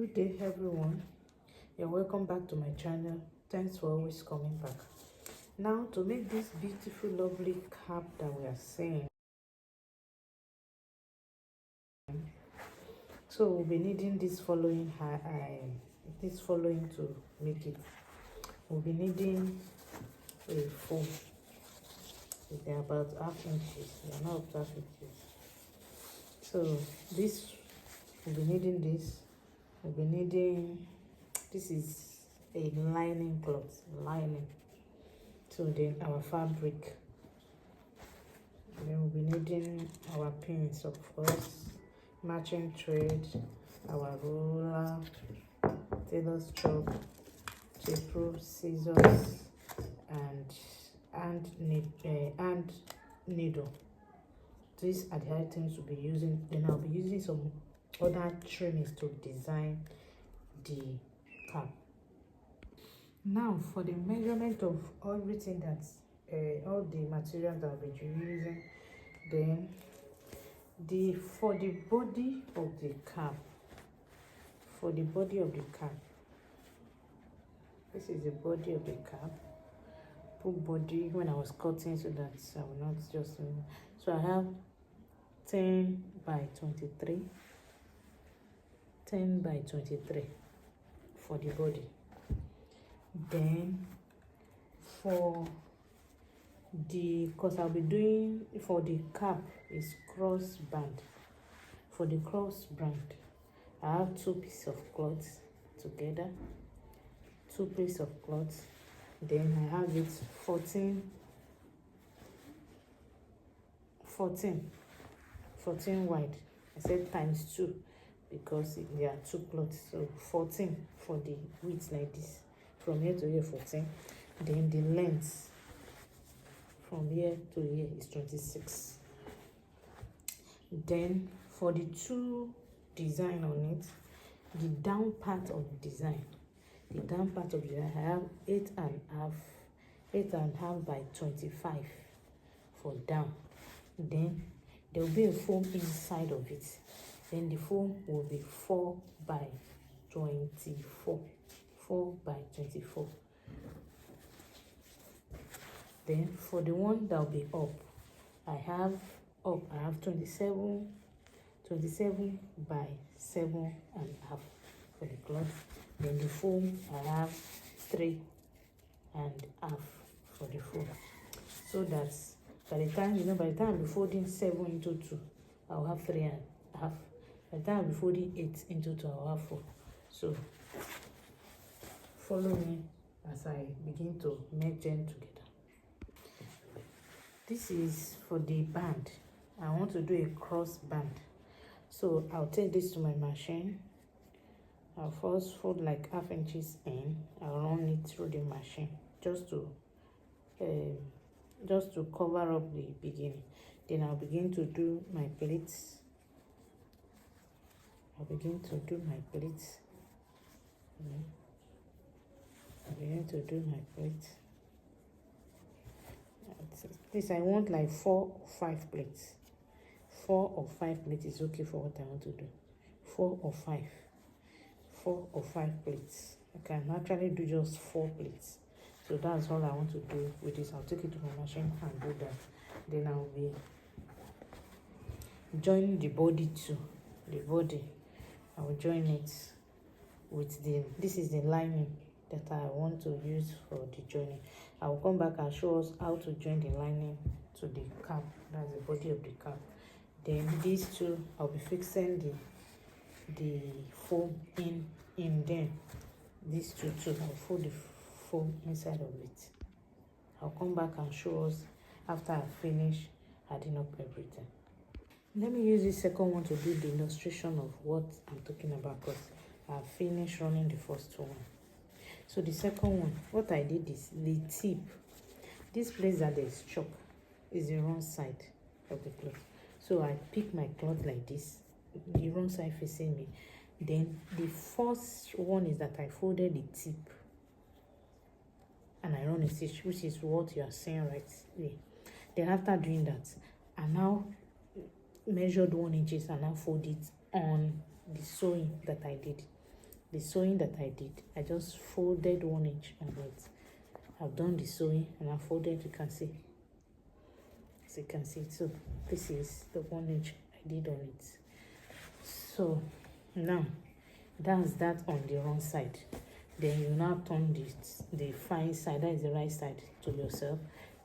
Good day everyone, and welcome back to my channel. Thanks for always coming back. Now, to make this beautiful lovely cap that we are seeing, so we'll be needing this following to make it. We'll be needing a foam. They're about half inches. They're not up to half inches. So this, we'll be needing this. We'll be needing, this is a lining cloth, lining. So then our fabric. Then we'll be needing our pins, of course, matching thread, our roller, tailor's chalk, tape, scissors, and needle. These are the items we'll be using. Then I'll be using some other trimmings to design the cap. Now for the measurement of everything that's all the materials that I'll be using, then for the body of the cap, this is the body of the cap. Put body when I was cutting so that I will not just so I have 10 by 23 for the body. Then for the, because I'll be doing for the cap is cross band. For the cross band, I have 2 pieces of cloth together, 2 pieces of cloth. Then I have it 14 wide. I said times 2 because there are 2 cloths, so 14 for the width like this, from here to here 14. Then the length from here to here is 26. Then for the 2 design on it, the down part of the design, I have 8.5 by 25 for down. Then there will be a foam inside of it. Then the foam will be 4 by 24. Then for the one that will be up, I have 27 by 7.5 for the cloth. Then the foam, I have 3.5 for the foam. So that's by the time I'll be folding 7 into 2, I'll have 3.5. By the time I'll be folding 8 into 2, I'll have 4. So follow me as I begin to merge them together. This is for the band. I want to do a cross band. So I'll take this to my machine. I'll first fold like half inches in. I'll run it through the machine just to cover up the beginning. Then I'll begin to do my pleats. This I want like 4 or 5 plates. 4 or 5 plates is okay for what I want to do. 4 or 5 plates. I can actually do just 4 plates. So that's all I want to do with this. I'll take it to my machine and do that. Then I'll be joining the body too. The body, I will join it with this is the lining that I want to use for the joining. I will come back and show us how to join the lining to the cap. That's the body of the cap. Then these two, I'll be fixing the foam in them. These two too, I'll fold the foam inside of it. I'll come back and show us after I finish adding up everything. Let me use this second one to do the illustration of what I'm talking about, because I finished running the first one. So the second one, what I did is the tip. This place that there is chalk is the wrong side of the cloth. So I pick my cloth like this, the wrong side facing me. Then the first one is that I folded the tip and I run a stitch, which is what you are seeing right here. Then after doing that, I now measured 1 inch and now fold it on the sewing that I did. the sewing that I did, I just folded 1 inch on it. I've done the sewing and I folded, you can see. As you can see, so this is the 1 inch I did on it. So now that's that on the wrong side. Then you now turn the fine side, that is the right side, to yourself.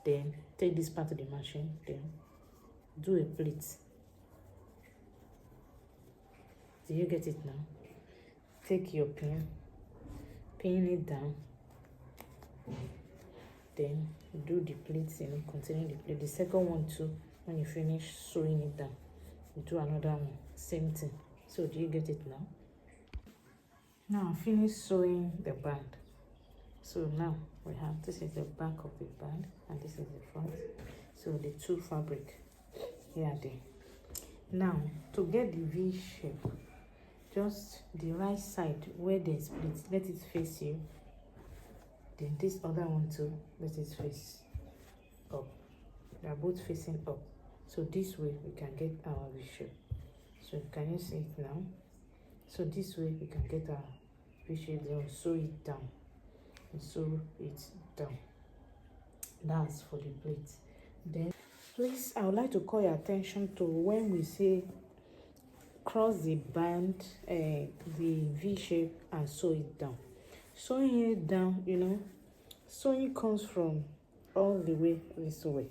Then take this part of the machine, then do a pleat. Do you get it now? Take your pin it down, then do the pleats, continue the pleat. The second one too, when you finish sewing it down, you do another one, same thing. So do you get it now? Now finish sewing the band. So now we have, this is the back of the band and this is the front. So the two fabric here there. Now to get the V shape, just the right side where they split, let it face you. Then this other one too, let it face up. They are both facing up. So this way we can get our V shape. So can you see it now? So this way we can get our V shape. Then sew it down. And sew it down. That's for the plate. Then please, I would like to call your attention to when we say cross the band, the V shape, and sew it down. Sewing it down, sewing comes from all the way this way.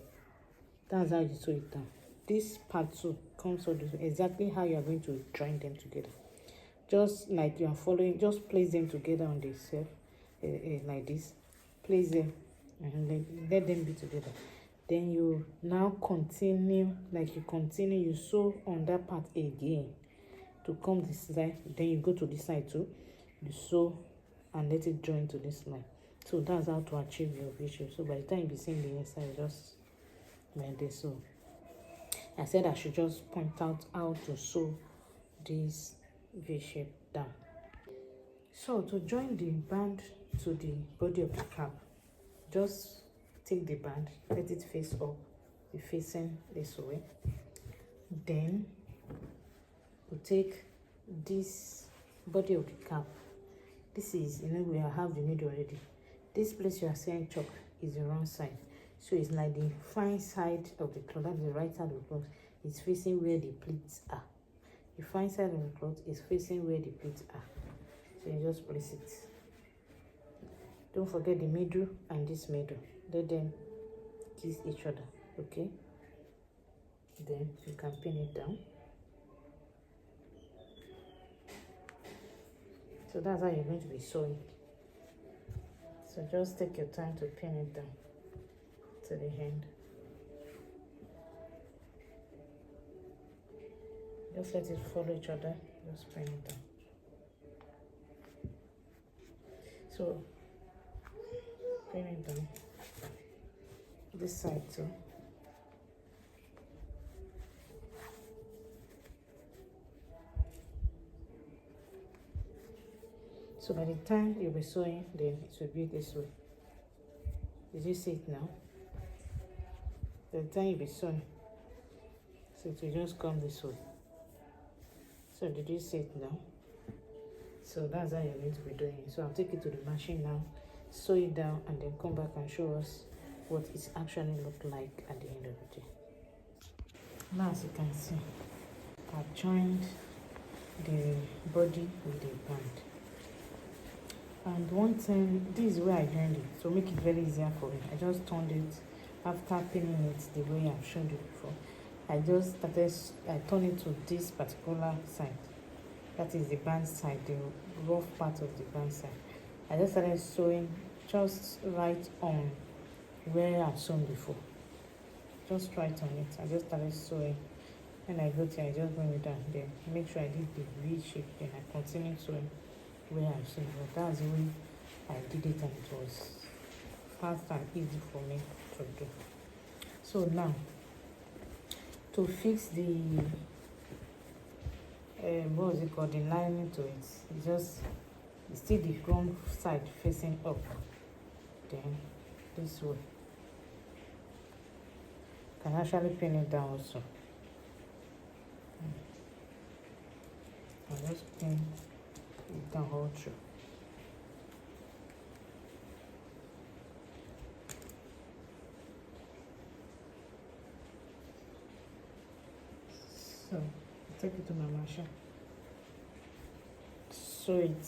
That's how you sew it down. This part too comes all this way. Exactly how you are going to join them together. Just like you are following, just place them together on the self, like this. Place them and let them be together. Then you now continue, you sew on that part again to come this side. Then you go to this side too, you sew and let it join to this line. So that's how to achieve your V shape. So by the time you be seeing the inside, just like this. So I said I should just point out how to sew this V shape down. So to join the band to the body of the cap, just take the band, let it face up, be facing this way. Then we take this body of the cap. This is, we have the needle already. This place you are saying chalk is the wrong side. So it's like the fine side of the cloth, that's the right side of the cloth, is facing where the pleats are. The fine side of the cloth is facing where the pleats are. So you just place it. Don't forget the middle and this middle. Let them kiss each other, okay? Then you can pin it down. So that's how you're going to be sewing. So just take your time to pin it down to the end. Just let it follow each other. Just pin it down. So pin it down. This side too. So by the time you'll be sewing, then it will be this way. Did you see it now? By the time you'll be sewing, so it will just come this way. So did you see it now? So that's how you're going to be doing it. So I'll take it to the machine now, sew it down, and then come back and show us what it actually looked like at the end of the day. Now as you can see, I've joined the body with the band. And one thing, this is where I joined it, so make it very easier for me. I just turned it after pinning it the way I've shown you before. I turned it to this particular side. That is the band side, the rough part of the band side. I just started sewing just right on where I've sewn before. Just right on it. I just started sewing. When I go to, I just bring it down. Then make sure I did the V shape. Then I continued sewing where I've sewn. But that's the way I did it, and it was fast and easy for me to do. So now, to fix the what is it called, the lining to it, it's still the wrong side facing up. Then this way, you can actually pin it down also. I'll just pin you can hold through. So take it to my machine. Sew it,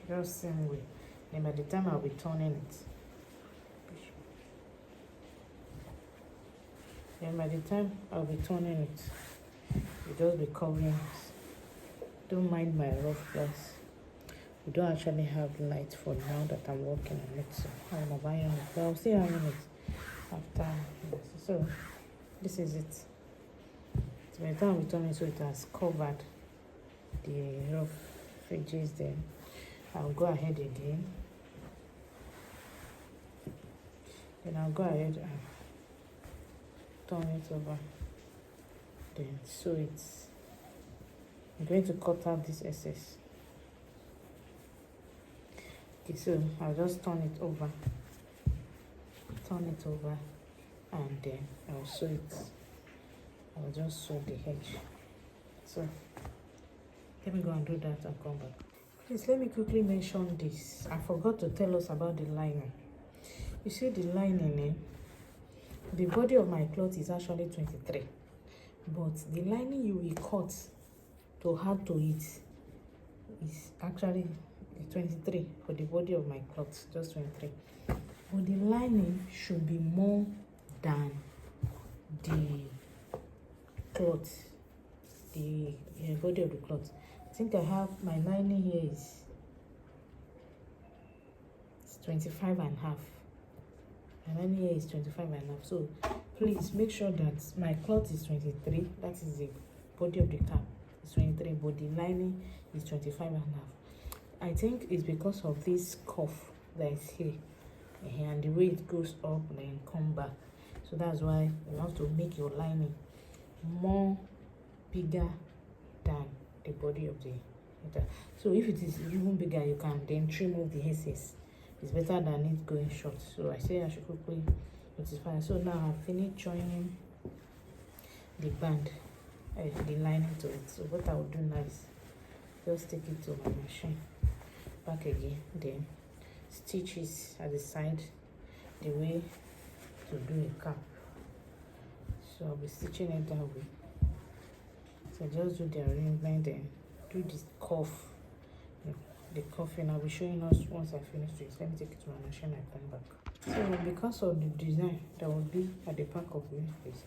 just same way. And by the time I'll be turning it, you just be covering it. Don't mind my rough glass. We don't actually have light for now that I'm working on it, so I'm buying it, but I'll still having it after this. So this is it. So by the time we turn it, so it has covered the rough edges there. I'll go ahead again. Then I'll go ahead and turn it over. Then sew it. I'm going to cut out this excess. Okay, so I'll just turn it over, and then I'll sew it. I'll just sew the edge. So let me go and do that and come back. Please let me quickly mention this. I forgot to tell us about the lining. You see the lining, the body of my cloth is actually 23, but the lining you will cut to add to it is actually 23 for the body of my cloth, just 23. But the lining should be more than the cloth, the body of the cloth. I think I have my lining here is 25 and a half. My lining here is 25 and a half. So please make sure that my cloth is 23. That is the body of the cap. It's 23, but the lining is 25 and a half. I think it's because of this cuff that is here, and the way it goes up and then come back. So that's why you have to make your lining more bigger than the body of the metal. So if it is even bigger, you can then trim off the excess. It's better than it going short. So I say I should quickly notify. So now I've finished joining the band, the lining to it. So what I will do now is just take it to my machine, back again, then stitches at the side the way to do a cap. So I'll be stitching it that way. So just do the arrangement, then do this cuff, the cuffing. I'll be showing us once I finish this. Let me take it to my machine and come back. So because of the design that will be at the back of the face,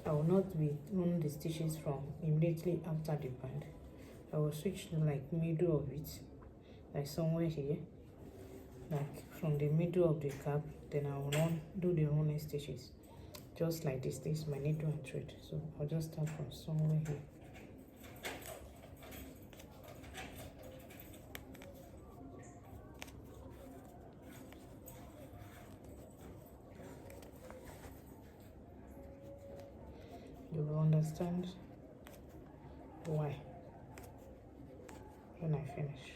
I will not be doing the stitches from immediately after the band. I will switch to like middle of it, like somewhere here, like from the middle of the cap. Then I will do the running stitches just like this. This is my needle and thread, so I'll just start from somewhere here. You will understand why when I finish.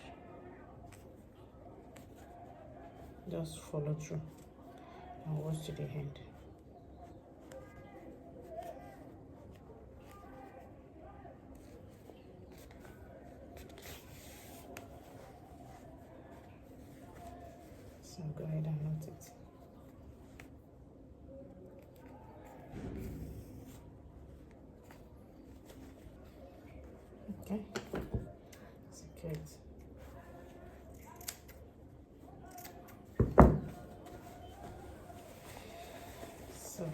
Just follow through and watch to the end. So go ahead and note it. Okay, secure it. So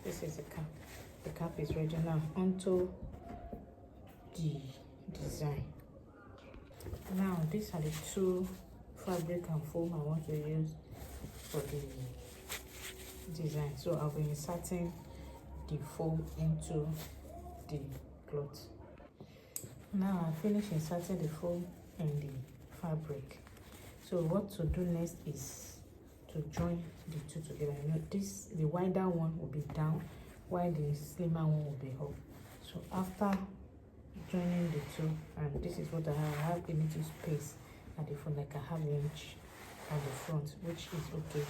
this is the cap. The cap is ready now. Onto the design. Now these are the two fabric and foam I want to use for the design. So I'll be inserting the foam into the cloth. Now I finished inserting the foam in the fabric. So what to do next is to join the two together. You know, the wider one will be down while the slimmer one will be up. So after joining the two, and this is what I have a little space at the front, like a half inch at the front, which is okay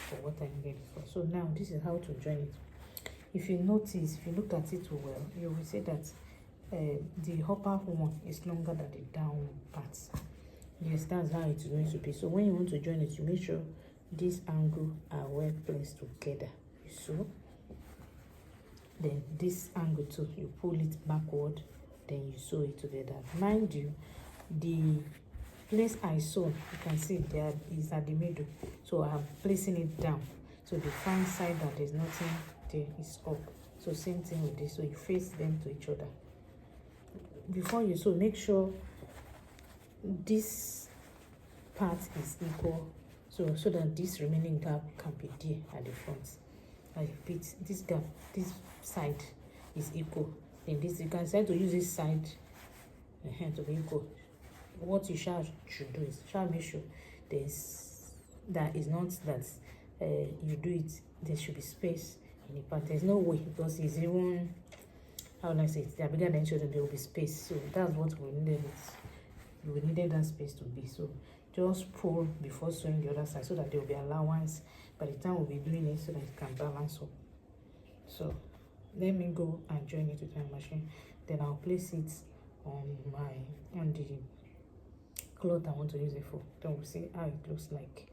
for what I needed it for. So now this is how to join it. If you notice, if you look at it well, you will see that the upper one is longer than the down parts. Yes, that's how it's going to be. So when you want to join it, you make sure these angles are well placed together. So then this angle too, you pull it backward, then you sew it together. Mind you, the place I sew, you can see there is at the middle, so I'm placing it down. So the front side that there's nothing there is up. So same thing with this, so you face them to each other. Before you sew, make sure this part is equal, so that this remaining gap can be there at the front. I repeat, this gap, this side is equal. In this, you can decide to use this side to be equal. What you should do is make sure that is not that you do it, there should be space in the part. There's no way, because it's even, how do I say it, they are bigger than children, there will be space. So that's what we needed. We needed that space to be. So just pull before sewing the other side, so that there will be allowance by the time we'll be doing it, so that it can balance up. So let me go and join it with my machine, then I'll place it on the cloth I want to use it for. Then we'll see how it looks like.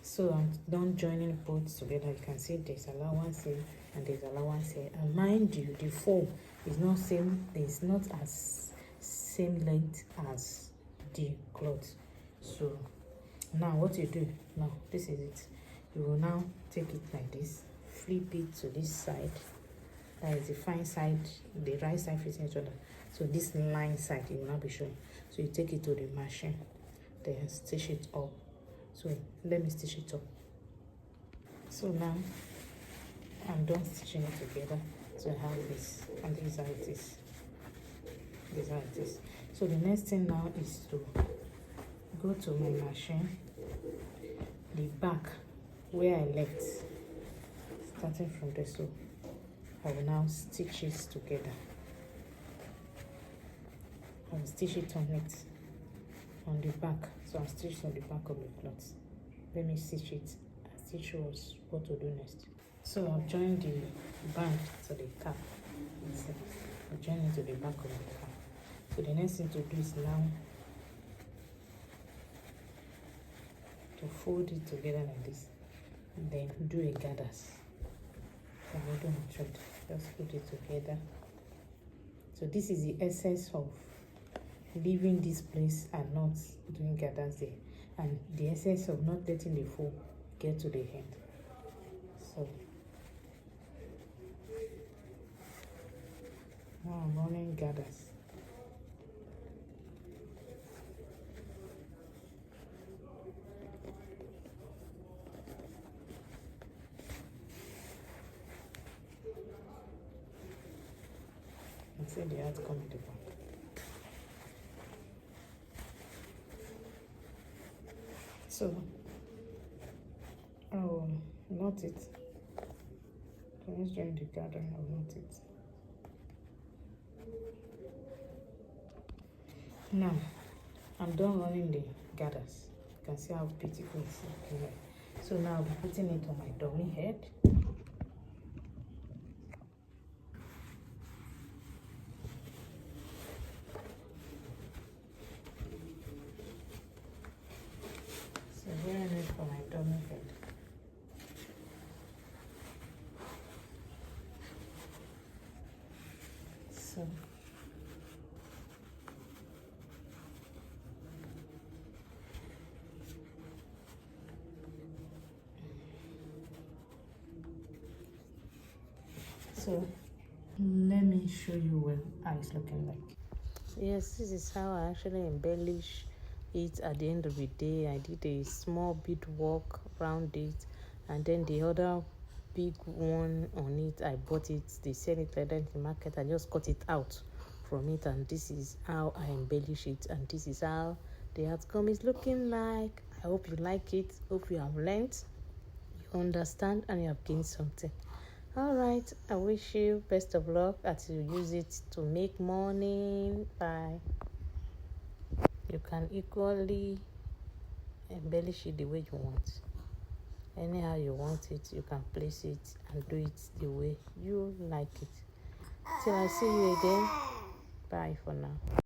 So I'm done joining both together. You can see there's allowance here and there's allowance here, and mind you, the foam is not same, it's not as same length as the cloth. So now what you do now, this is it, you will now take it like this, flip it to this side, that is the fine side, the right side facing each other. So this line side it will not be showing. So you take it to the machine, then stitch it up. So let me stitch it up. So now I'm done stitching it together. So I have this, and this is how it is. This is how it is. So the next thing now is to go to my machine, the back where I left, starting from there. So I will now stitch it together. I will stitch it on it, on the back. So I'll stitch on the back of the cloth. Let me stitch it and stitch was what to do next. So I've joined the band to the cap. I've joined it to the back of the cap. So the next thing to do is now to fold it together like this, then do a gathers. So I'm doing a thread. Just put it together. So this is the essence of leaving this place and not doing gathers there, and the essence of not letting the foam get to the end. So now I'm running gathers. And see the outcome in the back. So I will knot it. So let's join the gathering, I will knot it. Now I'm done running the gathers. You can see how beautiful it's looking like. So now I'll be putting it on my dummy head. So wearing it for my dummy head. So let me show you what it's looking like. Yes, this is how I actually embellish it at the end of the day. I did a small bead work around it, and then the other big one on it, I bought it, they sell it like that in the market. I just cut it out from it, and this is how I embellish it, and this is how the outcome is looking like. I hope you like it. Hope you have learned, you understand, and you have gained something. All right, I wish you best of luck as you use it to make money. Bye. You can equally embellish it the way you want. Anyhow you want it, you can place it and do it the way you like it. Till I see you again, bye for now.